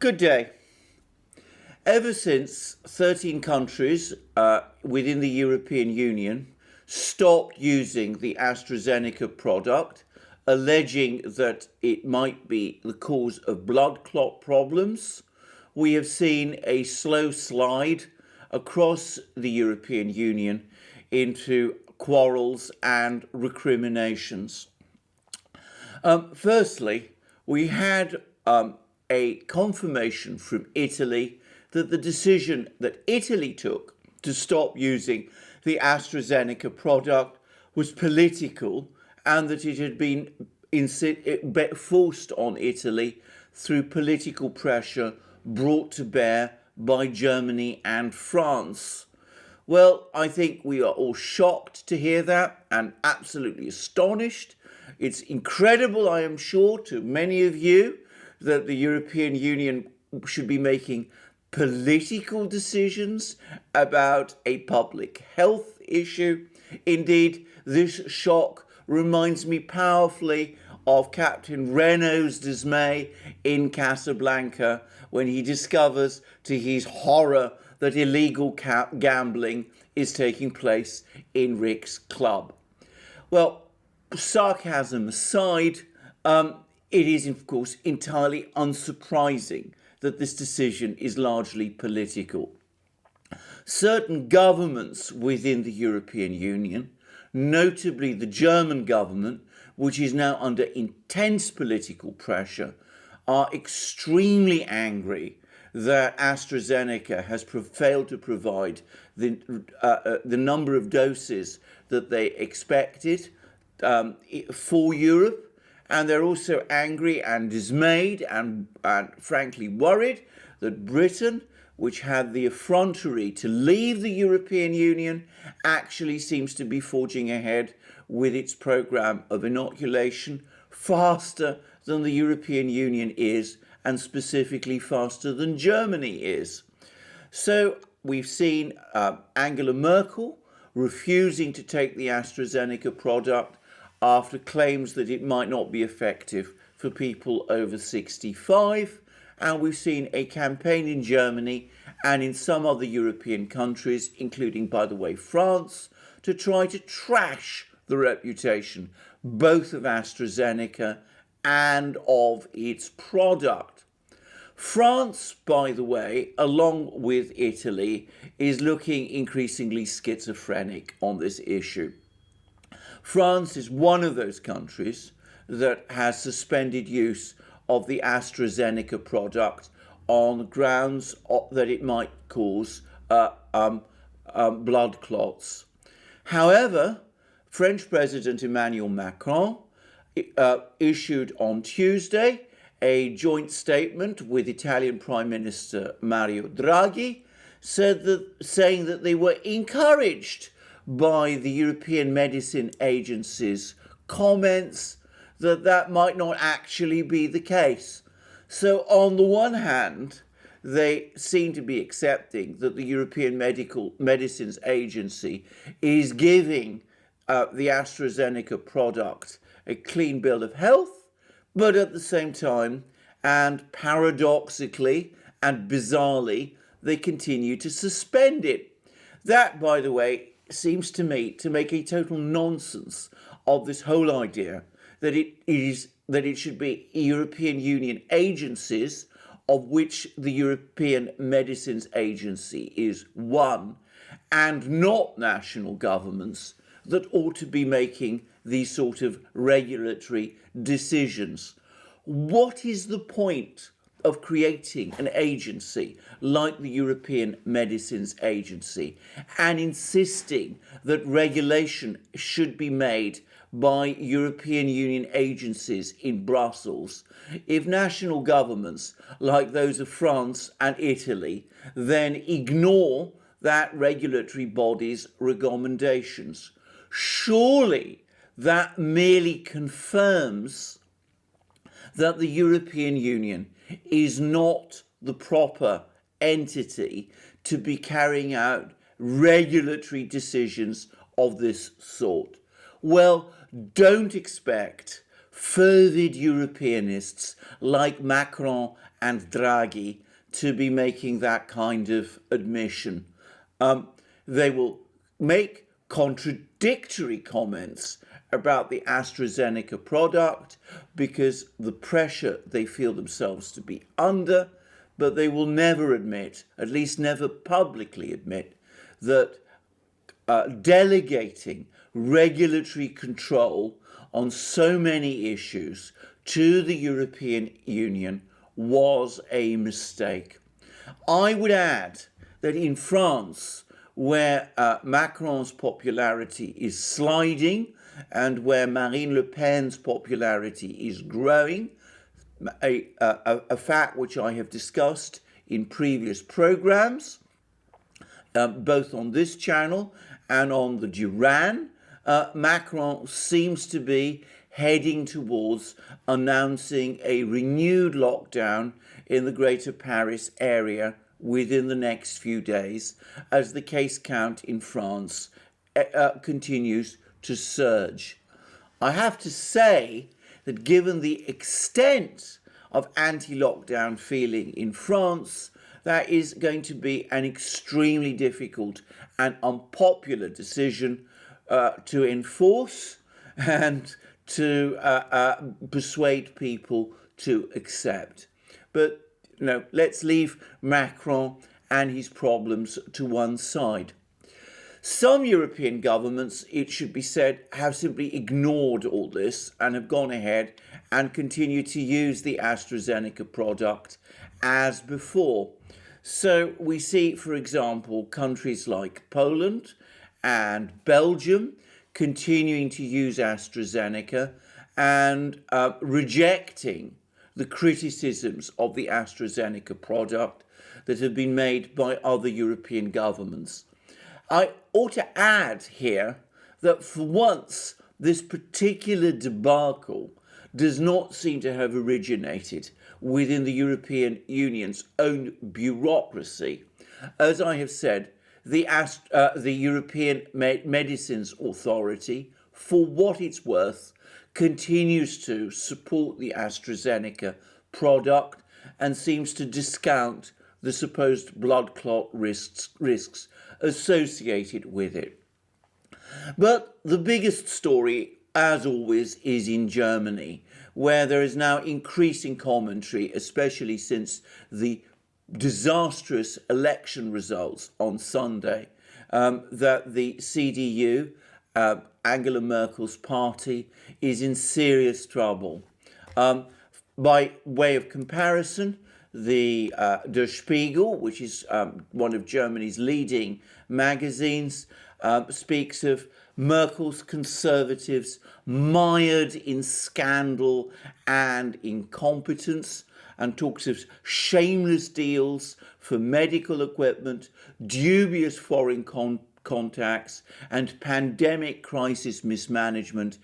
Good day. Ever since 13 countries within the European Union stopped using the AstraZeneca product, alleging that it might be the cause of blood clot problems, we have seen a slow slide across the European Union into quarrels and recriminations. Firstly, we had a confirmation from Italy that the decision that Italy took to stop using the AstraZeneca product was political and that it had been forced on Italy through political pressure brought to bear by Germany and France. Well, I think we are all shocked to hear that and absolutely astonished. It's incredible, I am sure, to many of you that the European Union should be making political decisions about a public health issue. Indeed, this shock reminds me powerfully of Captain Renault's dismay in Casablanca when he discovers, to his horror, that illegal gambling is taking place in Rick's club. Well, sarcasm aside, it is, of course, entirely unsurprising that this decision is largely political. Certain governments within the European Union, notably the German government, which is now under intense political pressure, are extremely angry that AstraZeneca has failed to provide the number of doses that they expected for Europe. And they're also angry and dismayed and frankly worried that Britain, which had the effrontery to leave the European Union, actually seems to be forging ahead with its programme of inoculation faster than the European Union is, and specifically faster than Germany is. So we've seen Angela Merkel refusing to take the AstraZeneca product after claims that it might not be effective for people over 65. And we've seen a campaign in Germany and in some other European countries, including, by the way, France, to try to trash the reputation both of AstraZeneca and of its product. France, by the way, along with Italy, is looking increasingly schizophrenic on this issue. France is one of those countries that has suspended use of the AstraZeneca product on grounds that it might cause blood clots. However, French President Emmanuel Macron issued on Tuesday a joint statement with Italian Prime Minister Mario Draghi, saying that they were encouraged by the European Medicine Agency's comments that might not actually be the case. So on the one hand, they seem to be accepting that the European Medicines Agency is giving the AstraZeneca product a clean bill of health, but at the same time, and paradoxically and bizarrely, they continue to suspend it. That, by the way, seems to me to make a total nonsense of this whole idea that it should be European Union agencies, of which the European Medicines Agency is one, and not national governments, that ought to be making these sort of regulatory decisions. What is the point of creating an agency like the European Medicines Agency and insisting that regulation should be made by European Union agencies in Brussels if national governments like those of France and Italy then ignore that regulatory body's recommendations? Surely that merely confirms that the European Union is not the proper entity to be carrying out regulatory decisions of this sort. Well, don't expect fervid Europeanists like Macron and Draghi to be making that kind of admission. They will make contradictory comments about the AstraZeneca product because the pressure they feel themselves to be under, but they will never admit, at least never publicly admit, that delegating regulatory control on so many issues to the European Union was a mistake. I would add that in France, where Macron's popularity is sliding and where Marine Le Pen's popularity is growing, a fact which I have discussed in previous programs, both on this channel and on the Duran, Macron seems to be heading towards announcing a renewed lockdown in the Greater Paris area within the next few days as the case count in France continues to surge. I have to say that given the extent of anti-lockdown feeling in France, that is going to be an extremely difficult and unpopular decision to enforce and to persuade people to accept. But let's leave Macron and his problems to one side. Some European governments, it should be said, have simply ignored all this and have gone ahead and continue to use the AstraZeneca product as before. So we see, for example, countries like Poland and Belgium continuing to use AstraZeneca and rejecting the criticisms of the AstraZeneca product that have been made by other European governments. I ought to add here that for once, this particular debacle does not seem to have originated within the European Union's own bureaucracy. As I have said, the European Medicines Authority, for what it's worth, continues to support the AstraZeneca product and seems to discount the supposed blood clot risks associated with it. But the biggest story, as always, is in Germany, where there is now increasing commentary, especially since the disastrous election results on Sunday, that the CDU, Angela Merkel's party, is in serious trouble. By way of comparison, the Der Spiegel, which is one of Germany's leading magazines, speaks of Merkel's conservatives mired in scandal and incompetence, and talks of shameless deals for medical equipment, dubious foreign contacts, and pandemic crisis mismanagement.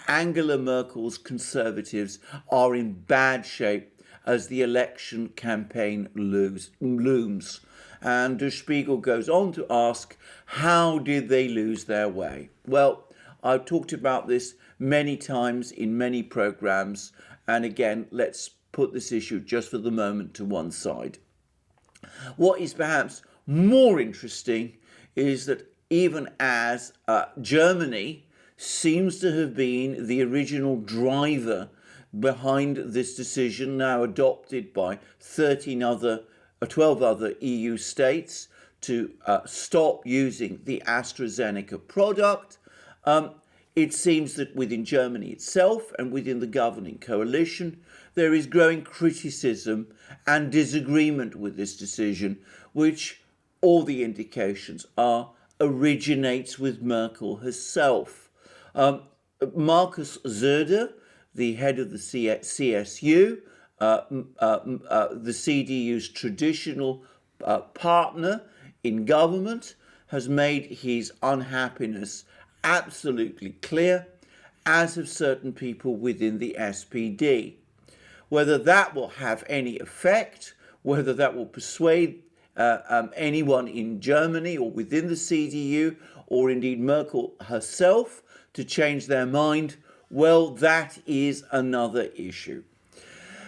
Angela Merkel's conservatives are in bad shape as the election campaign looms. And Der Spiegel goes on to ask, how did they lose their way? Well, I've talked about this many times in many programs, and again, let's put this issue just for the moment to one side. What is perhaps more interesting is that even as Germany seems to have been the original driver behind this decision, now adopted by 12 other EU states to stop using the AstraZeneca product, it seems that within Germany itself and within the governing coalition, there is growing criticism and disagreement with this decision, which all the indications are originates with Merkel herself. Markus Söder, the head of the CSU, the CDU's traditional partner in government, has made his unhappiness absolutely clear, as have certain people within the SPD. Whether that will have any effect, whether that will persuade anyone in Germany or within the CDU, or indeed Merkel herself, to change their mind, well, that is another issue.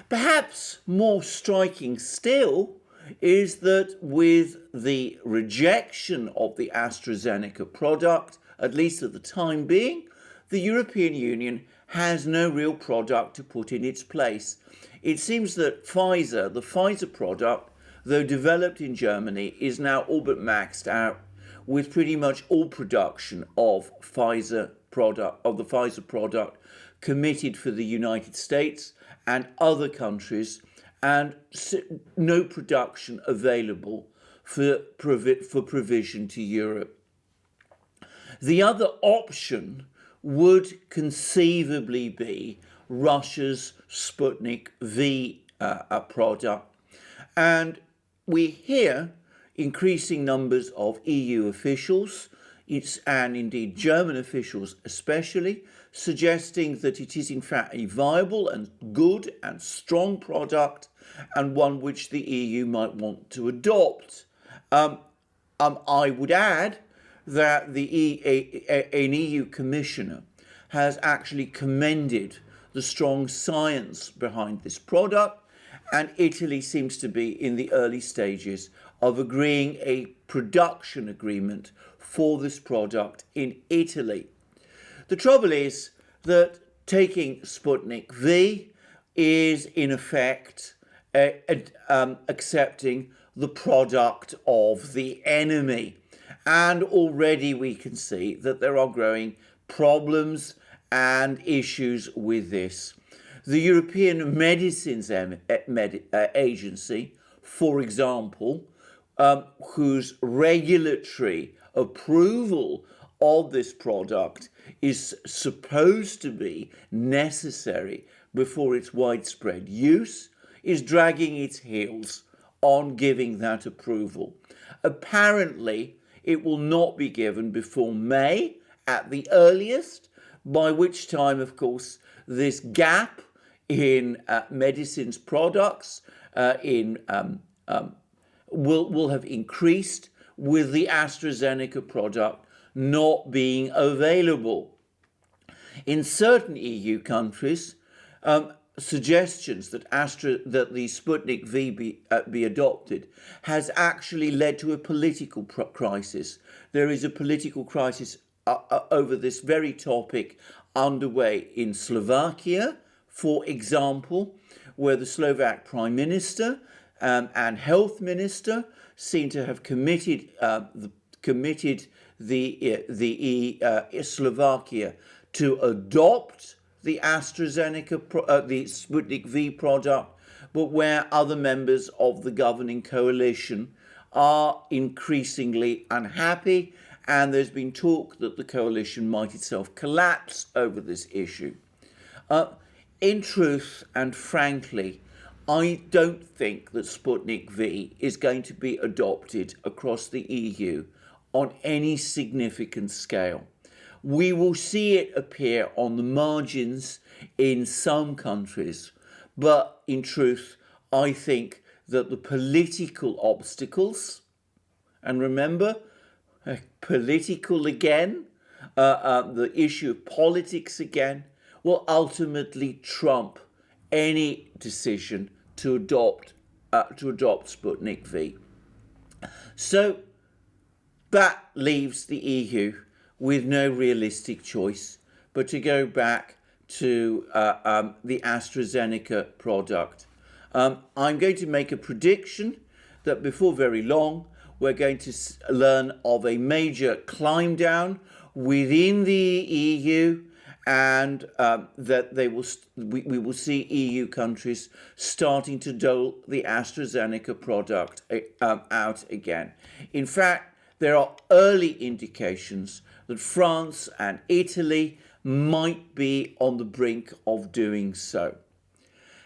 Perhaps more striking still is that with the rejection of the AstraZeneca product, at least at the time being, the European Union has no real product to put in its place. It seems that the Pfizer product, though developed in Germany, is now all but maxed out, with pretty much all production of the Pfizer product committed for the United States and other countries, and no production available for provision to Europe. The other option would conceivably be Russia's Sputnik V product. And we hear increasing numbers of EU officials, and indeed German officials especially, suggesting that it is in fact a viable and good and strong product, and one which the EU might want to adopt. I would add that an EU commissioner has actually commended the strong science behind this product, and Italy seems to be in the early stages of agreeing a production agreement for this product in Italy. The trouble is that taking Sputnik V is in effect accepting the product of the enemy. And already we can see that there are growing problems and issues with this. The European Medicines Agency, for example, whose regulatory approval of this product is supposed to be necessary before its widespread use, is dragging its heels on giving that approval. Apparently, it will not be given before May at the earliest, by which time, of course, this gap in medicines products will have increased, with the AstraZeneca product not being available. In certain EU countries, suggestions that the Sputnik V be adopted has actually led to a political crisis. There is a political crisis over this very topic underway in Slovakia, for example, where the Slovak Prime Minister and Health Minister seem to have committed Slovakia to adopt the AstraZeneca, the Sputnik V product, but where other members of the governing coalition are increasingly unhappy, and there's been talk that the coalition might itself collapse over this issue. In truth and frankly, I don't think that Sputnik V is going to be adopted across the EU on any significant scale. We will see it appear on the margins in some countries, but in truth, I think that the political obstacles, and remember, political again, the issue of politics again, will ultimately trump any decision to adopt Sputnik V. So that leaves the EU with no realistic choice but to go back to the AstraZeneca product. I'm going to make a prediction that before very long we're going to learn of a major climb down within the EU, and that we will see EU countries starting to dole the AstraZeneca product out again. In fact, there are early indications that France and Italy might be on the brink of doing so.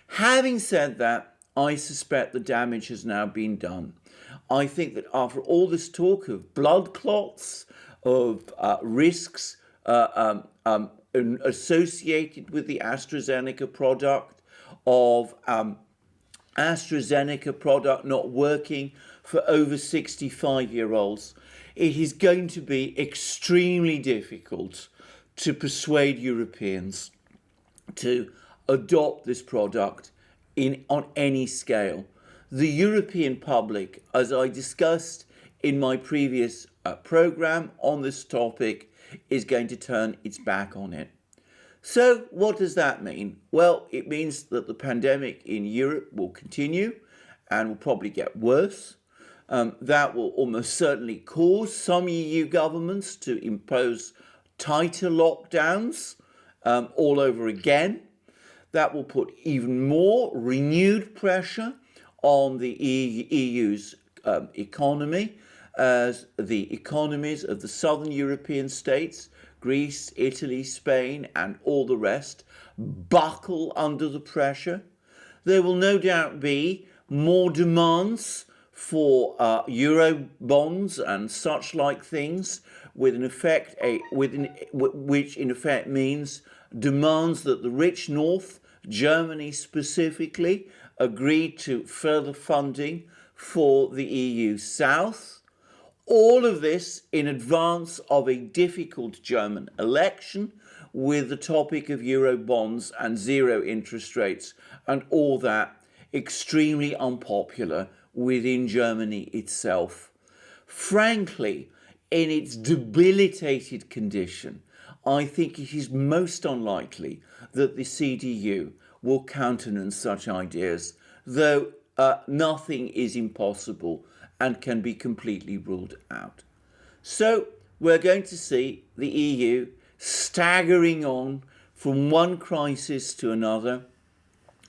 Having said that, I suspect the damage has now been done. I think that after all this talk of blood clots, of risks associated with the AstraZeneca product, of AstraZeneca product not working for over 65-year-olds, it is going to be extremely difficult to persuade Europeans to adopt this product on any scale. The European public, as I discussed in my previous program on this topic, is going to turn its back on it. So what does that mean? Well, it means that the pandemic in Europe will continue and will probably get worse. That will almost certainly cause some EU governments to impose tighter lockdowns all over again. That will put even more renewed pressure on the EU's economy, as the economies of the southern European states, Greece, Italy, Spain, and all the rest, buckle under the pressure. There will no doubt be more demands for euro bonds and such like things, which in effect means demands that the rich north, Germany specifically, agreed to further funding for the EU south. All of this in advance of a difficult German election, with the topic of euro bonds and zero interest rates and all that extremely unpopular within Germany itself. Frankly, in its debilitated condition, I think it is most unlikely that the CDU will countenance such ideas, though nothing is impossible and can be completely ruled out. So we're going to see the EU staggering on from one crisis to another,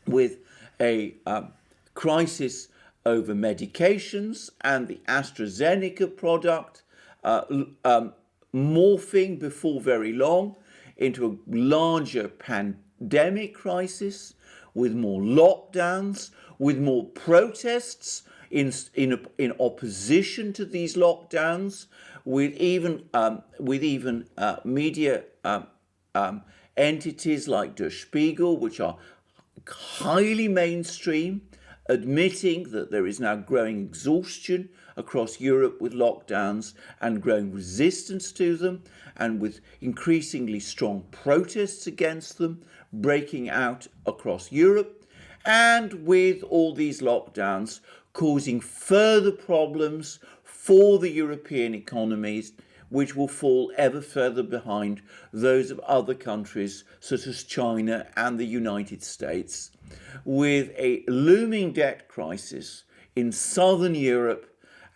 with a crisis over medications and the AstraZeneca product morphing before very long into a larger pandemic crisis, with more lockdowns, with more protests in opposition to these lockdowns, with even media entities like Der Spiegel, which are highly mainstream, admitting that there is now growing exhaustion across Europe with lockdowns and growing resistance to them, and with increasingly strong protests against them breaking out across Europe, and with all these lockdowns causing further problems for the European economies, which will fall ever further behind those of other countries such as China and the United States, with a looming debt crisis in southern Europe,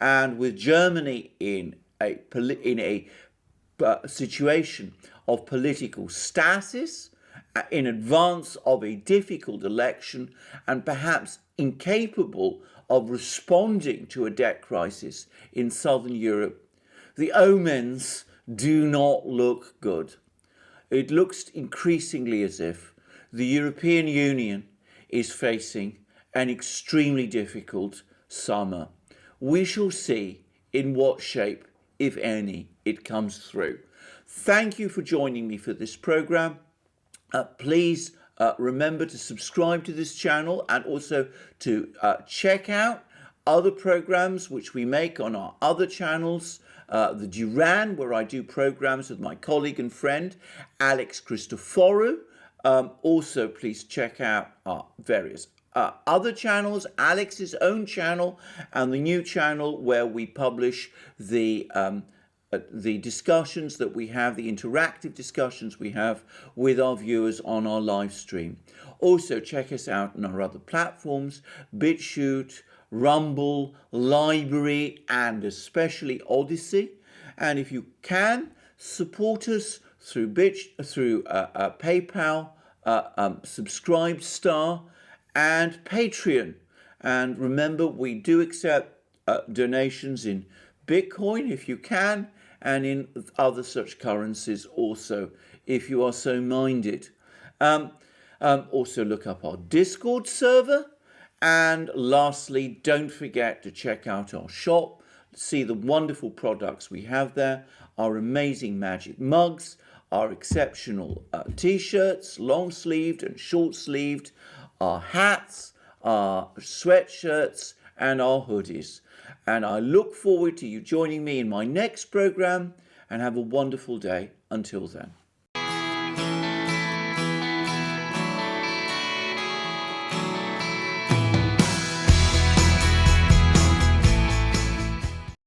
and with Germany in a situation of political stasis in advance of a difficult election, and perhaps incapable of responding to a debt crisis in southern Europe. The omens do not look good. It looks increasingly as if the European Union is facing an extremely difficult summer. We shall see in what shape, if any, it comes through. Thank you for joining me for this program. Please remember to subscribe to this channel, and also to check out other programs which we make on our other channels. The Duran, where I do programs with my colleague and friend Alex Christoforou. Also, please check out our various other channels, Alex's own channel, and the new channel where we publish the discussions that we have, the interactive discussions we have with our viewers on our live stream. Also, check us out on our other platforms, BitChute, Rumble, Library, and especially Odyssey. And if you can, support us through PayPal, Subscribestar, and Patreon. And remember, we do accept donations in Bitcoin if you can, and in other such currencies also, if you are so minded. Also look up our Discord server. And lastly, don't forget to check out our shop, see the wonderful products we have there, our amazing magic mugs, our exceptional t-shirts, long-sleeved and short-sleeved, our hats, our sweatshirts, and our hoodies. And I look forward to you joining me in my next program, and have a wonderful day until then.